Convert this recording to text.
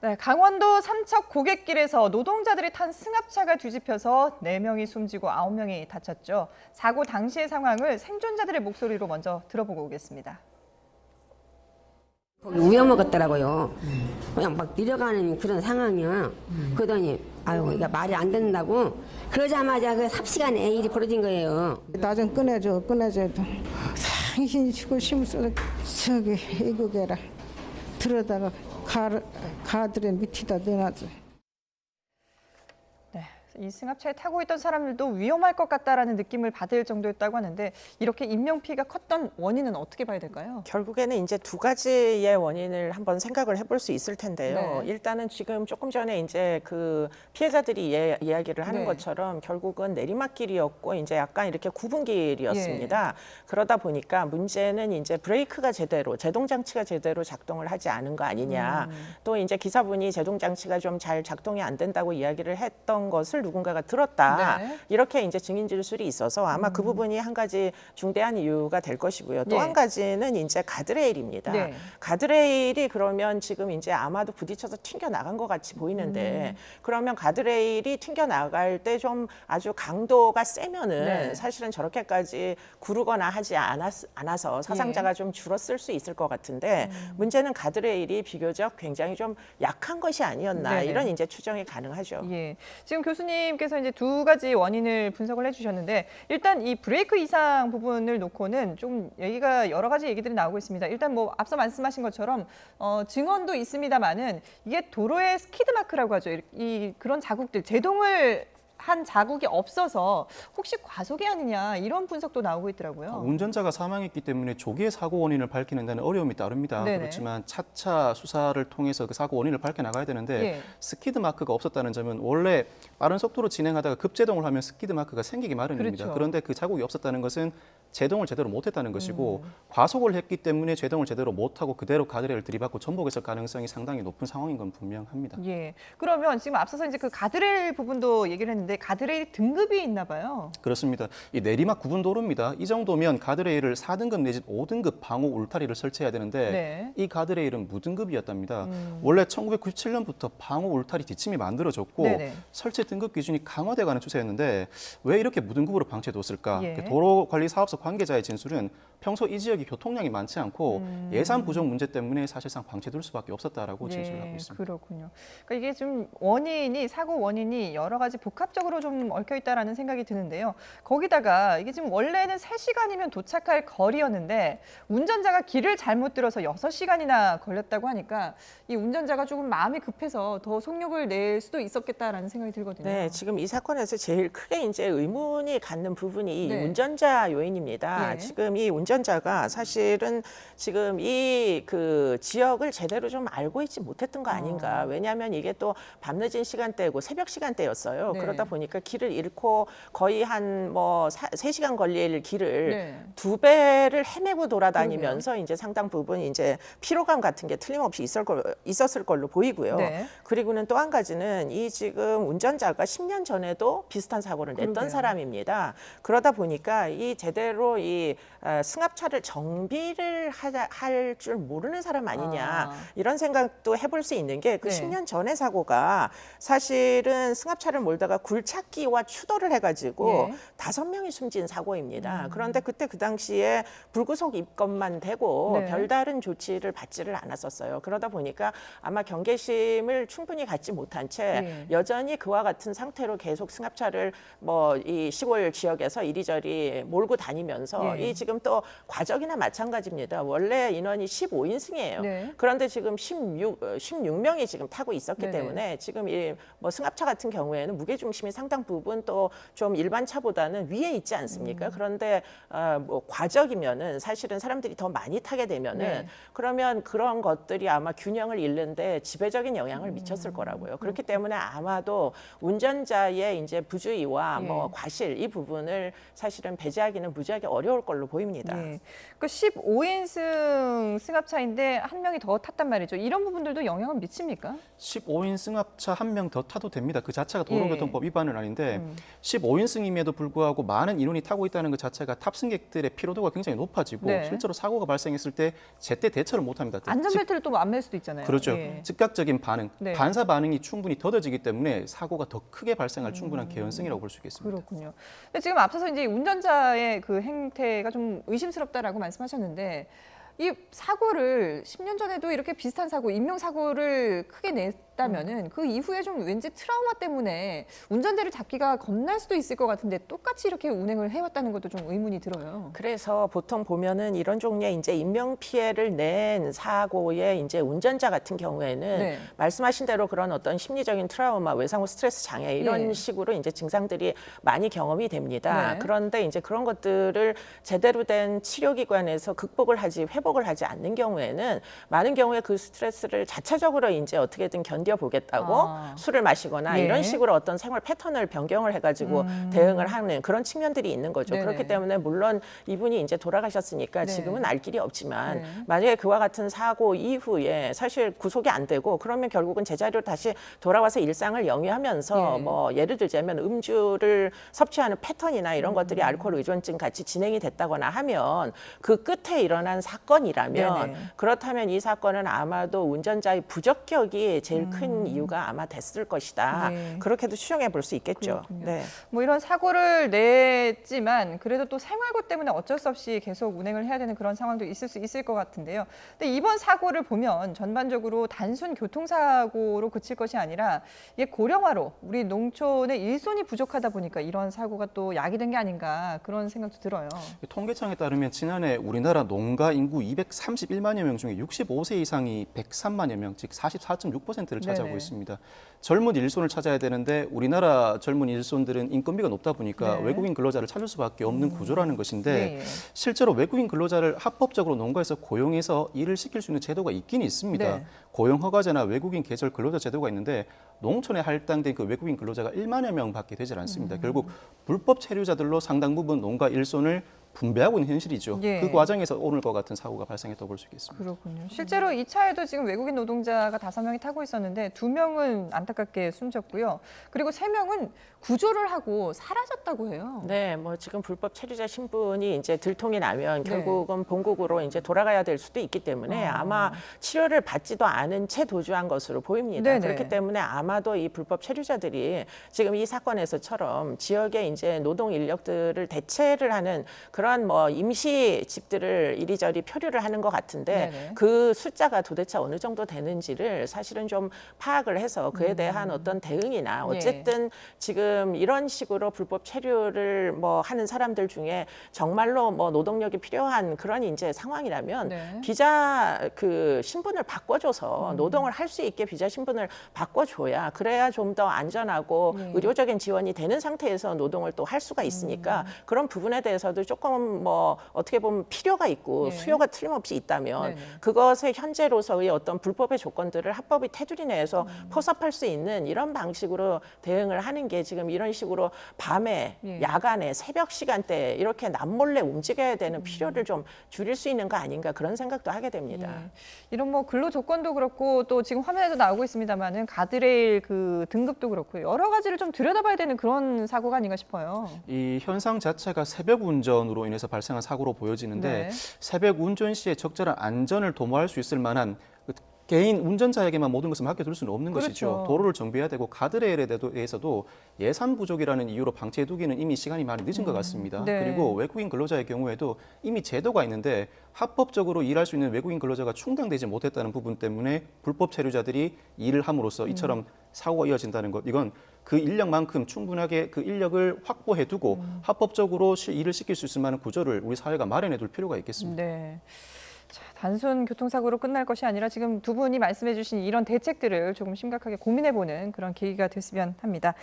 네, 강원도 삼척 고갯길에서 노동자들이 탄 승합차가 뒤집혀서 4명이 숨지고 9명이 다쳤죠. 사고 당시의 상황을 생존자들의 목소리로 먼저 들어보고 오겠습니다. 거기 우여먹었더라고요. 그냥 막 내려가는 그런 상황이야. 그러더니 아유 이게 말이 안 된다고 그러자마자 그 삽시간에 일이 벌어진 거예요. 나 좀 꺼내줘. 상신 치고 심어서 저기 이거게라 들어다가 가들에 밑에다 넣어놨어. 네, 이 승합차에 타고 있던 사람들도 위험할 것 같다라는 느낌을 받을 정도였다고 하는데 이렇게 인명피해가 컸던 원인은 어떻게 봐야 될까요? 결국에는 이제 두 가지의 원인을 한번 생각을 해볼 수 있을 텐데요. 네. 일단은 지금 조금 전에 이제 그 피해자들이 이야기를 하는 네. 것처럼 결국은 내리막길이었고 이제 약간 이렇게 구분길이었습니다. 그러다 보니까 문제는 이제 브레이크가 제대로 제동 장치가 제대로 작동을 하지 않은 거 아니냐. 또 이제 기사분이 제동 장치가 좀 잘 작동이 안 된다고 이야기를 했던 것을 누군가가 들었다. 네. 이렇게 이제 증인 진술이 있어서 아마 그 부분이 한 가지 중대한 이유가 될 것이고요. 또 예. 한 가지는 이제 가드레일입니다. 네. 가드레일이 그러면 지금 이제 아마도 부딪혀서 튕겨 나간 것 같이 보이는데 그러면 가드레일이 튕겨 나갈 때 좀 아주 강도가 세면은 네. 사실은 저렇게까지 구르거나 하지 않아서 사상자가 좀 줄었을 수 있을 것 같은데 문제는 가드레일이 비교적 굉장히 좀 약한 것이 아니었나 네네. 이런 이제 추정이 가능하죠. 예, 지금 교수님께서 이제 두 가지 원인을 분석을 해주셨는데 일단 이 브레이크 이상 부분을 놓고는 좀 얘기가 여러 가지 얘기들이 나오고 있습니다. 일단 뭐 앞서 말씀하신 것처럼 증언도 있습니다만은 이게 도로의 스키드 마크라고 하죠. 이 그런 자국들 제동을 한 자국이 없어서 혹시 과속이 아니냐 이런 분석도 나오고 있더라고요. 운전자가 사망했기 때문에 조기에 사고 원인을 밝히는 데는 어려움이 따릅니다. 네네. 그렇지만 차차 수사를 통해서 그 사고 원인을 밝혀나가야 되는데 예. 스키드 마크가 없었다는 점은 원래 빠른 속도로 진행하다가 급제동을 하면 스키드 마크가 생기기 마련입니다. 그렇죠. 그런데 그 자국이 없었다는 것은 제동을 제대로 못했다는 것이고 과속을 했기 때문에 제동을 제대로 못하고 그대로 가드레일을 들이받고 전복했을 가능성이 상당히 높은 상황인 건 분명합니다. 예, 그러면 지금 앞서서 이제 그 가드레일 부분도 얘기를 했는데 가드레일 등급이 있나 봐요. 그렇습니다. 이 내리막 구분 도로입니다. 이 정도면 가드레일을 4등급 내지 5등급 방호 울타리를 설치해야 되는데 네. 이 가드레일은 무등급이었답니다. 원래 1997년부터 방호 울타리 지침이 만들어졌고 네네. 설치 등급 기준이 강화돼가는 추세였는데 왜 이렇게 무등급으로 방치해뒀을까? 예. 도로관리사업소 관계자의 진술은 평소 이 지역이 교통량이 많지 않고 예산 부족 문제 때문에 사실상 방치될 수밖에 없었다라고 진술을 하고 있습니다. 그렇군요. 그러니까 이게 좀 원인이 사고 원인이 여러 가지 복합적으로 좀 얽혀 있다라는 생각이 드는데요. 거기다가 이게 지금 원래는 3시간이면 도착할 거리였는데 운전자가 길을 잘못 들어서 6시간이나 걸렸다고 하니까 이 운전자가 조금 마음이 급해서 더 속력을 낼 수도 있었겠다라는 생각이 들거든요. 네, 지금 이 사건에서 제일 크게 이제 의문이 갖는 부분이 이 네. 운전자 요인입니다. 예. 지금 이 운전자가 사실은 지금 이 그 지역을 제대로 좀 알고 있지 못했던 거 아닌가. 왜냐하면 이게 또 밤늦은 시간대고 새벽 시간대였어요. 네. 그러다 보니까 길을 잃고 거의 한 뭐 3시간 걸릴 길을 네. 2배를 헤매고 돌아다니면서 이제 상당 부분 이제 피로감 같은 게 틀림없이 있었을 걸로 보이고요. 네. 그리고는 또 한 가지는 이 지금 운전자가 10년 전에도 비슷한 사고를 냈던 그러게요. 사람입니다. 그러다 보니까 이 제대로 이 승합차를 정비를 할 줄 모르는 사람 아니냐 이런 생각도 해볼 수 있는 게 그 네. 10년 전의 사고가 사실은 승합차를 몰다가 굴착기와 추돌을 해가지고 예. 5명이 숨진 사고입니다. 그런데 그때 그 당시에 불구속 입건만 되고 네. 별다른 조치를 받지를 않았었어요. 그러다 보니까 아마 경계심을 충분히 갖지 못한 채 예. 여전히 그와 같은 상태로 계속 승합차를 뭐 이 시골 지역에서 이리저리 몰고 다니면서 예. 이 지금 또 과적이나 마찬가지입니다. 원래 인원이 15인승이에요. 네. 그런데 지금 16명이 지금 타고 있었기 네네. 때문에 지금 이 뭐 승합차 같은 경우에는 무게 중심이 상당 부분 또 좀 일반 차보다는 위에 있지 않습니까? 그런데 뭐 과적이면은 사실은 사람들이 더 많이 타게 되면은 네. 그러면 그런 것들이 아마 균형을 잃는데 지배적인 영향을 미쳤을 거라고요. 그렇기 때문에 아마도 운전자의 이제 부주의와 예. 뭐 과실 이 부분을 사실은 배제하기는 무지하게 어려울 걸로 보입니다. 예. 그 15인승 승합차인데 한 명이 더 탔단 말이죠. 이런 부분들도 영향을 미칩니까? 15인 승합차 한 명 더 타도 됩니다. 그 자체가 도로교통법 위반은 아닌데 15인승임에도 불구하고 많은 인원이 타고 있다는 것 자체가 탑승객들의 피로도가 굉장히 높아지고 네. 실제로 사고가 발생했을 때 제때 대처를 못합니다. 안전벨트를 또 안 맬 수도 있잖아요. 그렇죠. 예. 즉각적인 반응, 네. 반사 반응이 충분히 더뎌지기 때문에 사고가 더 크게 발생할 충분한 개연성이라고 볼 수 있겠습니다. 그렇군요. 근데 지금 앞서서 이제 운전자의 그 행태가 좀 의심스럽다라고 말씀하셨는데 이 사고를 10년 전에도 이렇게 비슷한 사고, 인명사고를 크게 냈다면은 그 이후에 좀 왠지 트라우마 때문에 운전대를 잡기가 겁날 수도 있을 것 같은데 똑같이 이렇게 운행을 해왔다는 것도 좀 의문이 들어요. 그래서 보통 보면은 이런 종류의 이제 인명 피해를 낸 사고의 이제 운전자 같은 경우에는 네. 말씀하신 대로 그런 어떤 심리적인 트라우마, 외상후 스트레스 장애 이런 예. 식으로 이제 증상들이 많이 경험이 됩니다. 네. 그런데 이제 그런 것들을 제대로 된 치료기관에서 회복을 하지 않는 경우에는 많은 경우에 그 스트레스를 자체적으로 이제 어떻게든 견뎌보겠다고 술을 마시거나 예. 이런 식으로 어떤 생활 패턴을 변경을 해가지고 대응을 하는 그런 측면들이 있는 거죠. 네네. 그렇기 때문에 물론 이분이 이제 돌아가셨으니까 네. 지금은 알 길이 없지만 네. 만약에 그와 같은 사고 이후에 사실 구속이 안 되고 그러면 결국은 제자리로 다시 돌아와서 일상을 영위하면서 예. 뭐 예를 들자면 음주를 섭취하는 패턴이나 이런 것들이 알코올 의존증 같이 진행이 됐다거나 하면 그 끝에 일어난 사건이라면 네네. 그렇다면 이 사건은 아마도 운전자의 부적격이 제일 큰 이유가 아마 됐을 것이다. 네. 그렇게도 추정해 볼 수 있겠죠. 그렇군요. 네. 뭐 이런 사고를 냈지만 그래도 또 생활고 때문에 어쩔 수 없이 계속 운행을 해야 되는 그런 상황도 있을 수 있을 것 같은데요. 근데 이번 사고를 보면 전반적으로 단순 교통사고로 그칠 것이 아니라 이게 고령화로 우리 농촌의 일손이 부족하다 보니까 이런 사고가 또 야기된 게 아닌가 그런 생각도 들어요. 통계청에 따르면 지난해 우리나라 농가 인구 231만여 명 중에 65세 이상이 103만여 명, 즉 44.6%를 차지하고 네네. 있습니다. 젊은 일손을 찾아야 되는데 우리나라 젊은 일손들은 인건비가 높다 보니까 네. 외국인 근로자를 찾을 수밖에 없는 구조라는 것인데 예, 예. 실제로 외국인 근로자를 합법적으로 농가에서 고용해서 일을 시킬 수 있는 제도가 있긴 있습니다. 네. 고용허가제나 외국인 계절 근로자 제도가 있는데 농촌에 할당된 그 외국인 근로자가 1만여 명밖에 되질 않습니다. 결국 불법 체류자들로 상당 부분 농가 일손을 분배하고 있는 현실이죠. 예. 그 과정에서 오늘과 같은 사고가 발생했다고 볼 수 있겠습니다. 그렇군요. 실제로 이 차에도 지금 외국인 노동자가 5명이 타고 있었는데 2명은 안타깝게 숨졌고요. 그리고 3명은 구조를 하고 사라졌다고 해요. 네, 뭐 지금 불법 체류자 신분이 이제 들통이 나면 네. 결국은 본국으로 이제 돌아가야 될 수도 있기 때문에 아마 치료를 받지도 않은 채 도주한 것으로 보입니다. 네네. 그렇기 때문에 아마도 이 불법 체류자들이 지금 이 사건에서처럼 지역의 이제 노동 인력들을 대체를 하는 그런 뭐 임시 집들을 이리저리 표류를 하는 것 같은데 네네. 그 숫자가 도대체 어느 정도 되는지를 사실은 좀 파악을 해서 그에 대한 어떤 대응이나 예. 어쨌든 지금 이런 식으로 불법 체류를 뭐 하는 사람들 중에 정말로 뭐 노동력이 필요한 그런 이제 상황이라면 네. 비자 그 신분을 바꿔줘서 노동을 할 수 있게 비자 신분을 바꿔줘야 그래야 좀 더 안전하고 네. 의료적인 지원이 되는 상태에서 노동을 또 할 수가 있으니까 그런 부분에 대해서도 조금 뭐 어떻게 보면 필요가 있고 네. 수요가 틀림없이 있다면 네네. 그것의 현재로서의 어떤 불법의 조건들을 합법이 테두리 내에서 포섭할 수 있는 이런 방식으로 대응을 하는 게 지금 이런 식으로 밤에 예. 야간에 새벽 시간대에 이렇게 남몰래 움직여야 되는 필요를 좀 줄일 수 있는 거 아닌가 그런 생각도 하게 됩니다. 예. 이런 뭐 근로 조건도 그렇고 또 지금 화면에도 나오고 있습니다만은 가드레일 그 등급도 그렇고 여러 가지를 좀 들여다봐야 되는 그런 사고가 아닌가 싶어요. 이 현상 자체가 새벽 운전으로 인해서 발생한 사고로 보여지는데 네. 새벽 새벽 운전 시에 적절한 안전을 도모할 수 있을 만한 그 개인 운전자에게만 모든 것을 맡겨둘 수는 없는 그렇죠. 것이죠. 도로를 정비해야 되고 가드레일에 대해서도 예산 부족이라는 이유로 방치해두기는 이미 시간이 많이 늦은 것 같습니다. 네. 그리고 외국인 근로자의 경우에도 이미 제도가 있는데 합법적으로 일할 수 있는 외국인 근로자가 충당되지 못했다는 부분 때문에 불법 체류자들이 일을 함으로써 이처럼 사고가 이어진다는 것, 이건 그 인력만큼 충분하게 그 인력을 확보해두고 합법적으로 일을 시킬 수 있을 만한 구조를 우리 사회가 마련해둘 필요가 있겠습니다. 네. 자, 단순 교통사고로 끝날 것이 아니라 지금 두 분이 말씀해 주신 이런 대책들을 조금 심각하게 고민해 보는 그런 계기가 됐으면 합니다.